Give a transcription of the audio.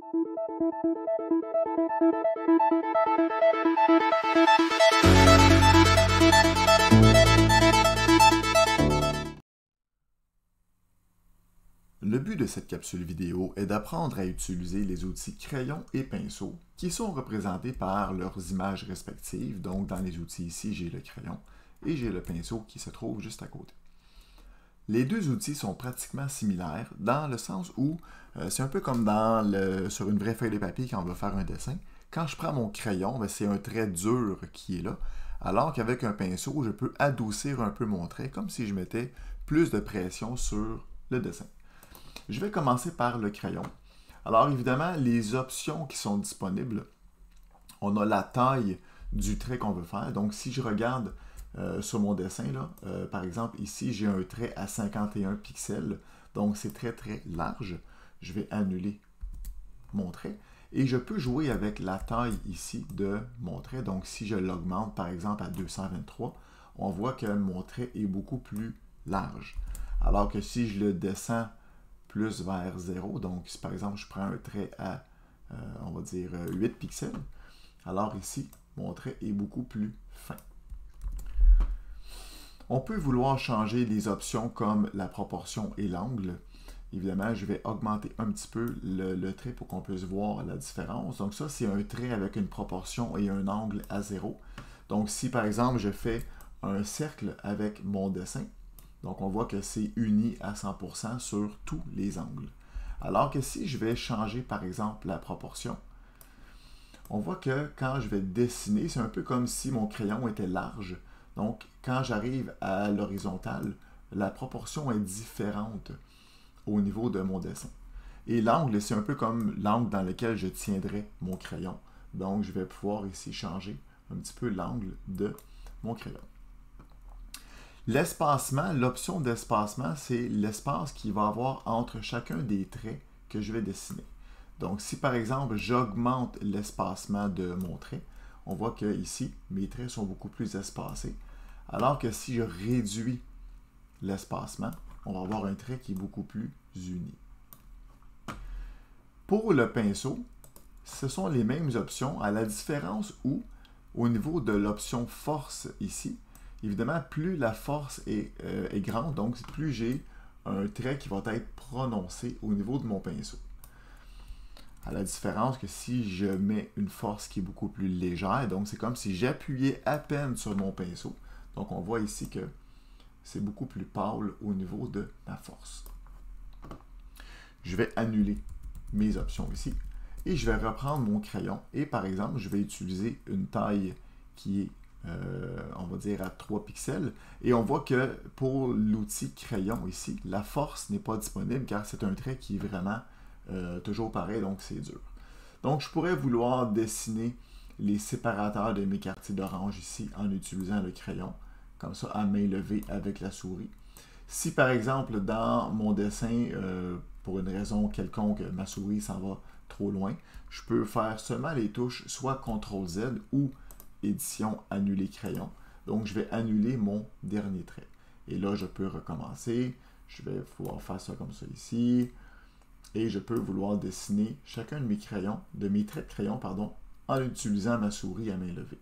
Le but de cette capsule vidéo est d'apprendre à utiliser les outils crayon et pinceau qui sont représentés par leurs images respectives. Donc dans les outils ici, j'ai le crayon et j'ai le pinceau qui se trouve juste à côté. Les deux outils sont pratiquement similaires dans le sens où c'est un peu comme sur une vraie feuille de papier quand on va faire un dessin. Quand je prends mon crayon, c'est un trait dur qui est là, alors qu'avec un pinceau, je peux adoucir un peu mon trait comme si je mettais plus de pression sur le dessin. Je vais commencer par le crayon. Alors évidemment, les options qui sont disponibles, on a la taille du trait qu'on veut faire. Donc si je regarde sur mon dessin, là, par exemple ici, j'ai un trait à 51 pixels. Donc c'est très très large. Je vais annuler mon trait. Et je peux jouer avec la taille ici de mon trait. Donc si je l'augmente par exemple à 223, on voit que mon trait est beaucoup plus large. Alors que si je le descends plus vers 0. Donc, si par exemple, je prends un trait à, on va dire, 8 pixels, alors ici, mon trait est beaucoup plus fin. On peut vouloir changer les options comme la proportion et l'angle. Évidemment, je vais augmenter un petit peu le trait pour qu'on puisse voir la différence. Donc ça, c'est un trait avec une proportion et un angle à 0. Donc si par exemple, je fais un cercle avec mon dessin, donc, on voit que c'est uni à 100% sur tous les angles. Alors que si je vais changer, par exemple, la proportion, on voit que quand je vais dessiner, c'est un peu comme si mon crayon était large. Donc, quand j'arrive à l'horizontale, la proportion est différente au niveau de mon dessin. Et l'angle, c'est un peu comme l'angle dans lequel je tiendrai mon crayon. Donc, je vais pouvoir ici changer un petit peu l'angle de mon crayon. L'espacement, l'option d'espacement, c'est l'espace qu'il va y avoir entre chacun des traits que je vais dessiner. Donc, si par exemple, j'augmente l'espacement de mon trait, on voit que ici, mes traits sont beaucoup plus espacés. Alors que si je réduis l'espacement, on va avoir un trait qui est beaucoup plus uni. Pour le pinceau, ce sont les mêmes options, à la différence où, au niveau de l'option force ici, évidemment, plus la force est grande, donc plus j'ai un trait qui va être prononcé au niveau de mon pinceau. À la différence que si je mets une force qui est beaucoup plus légère, donc c'est comme si j'appuyais à peine sur mon pinceau. Donc on voit ici que c'est beaucoup plus pâle au niveau de ma force. Je vais annuler mes options ici et je vais reprendre mon crayon et par exemple, je vais utiliser une taille qui est on va dire à 3 pixels. Et on voit que pour l'outil crayon ici, la force n'est pas disponible car c'est un trait qui est vraiment toujours pareil, donc c'est dur. Donc je pourrais vouloir dessiner les séparateurs de mes quartiers d'orange ici en utilisant le crayon, comme ça à main levée avec la souris. Si par exemple dans mon dessin, pour une raison quelconque, ma souris s'en va trop loin, je peux faire seulement les touches soit CTRL-Z ou édition annuler crayon. Donc, je vais annuler mon dernier trait. Et là, je peux recommencer. Je vais pouvoir faire ça comme ça ici. Et je peux vouloir dessiner chacun de mes crayons, de mes traits de crayon, pardon, en utilisant ma souris à main levée.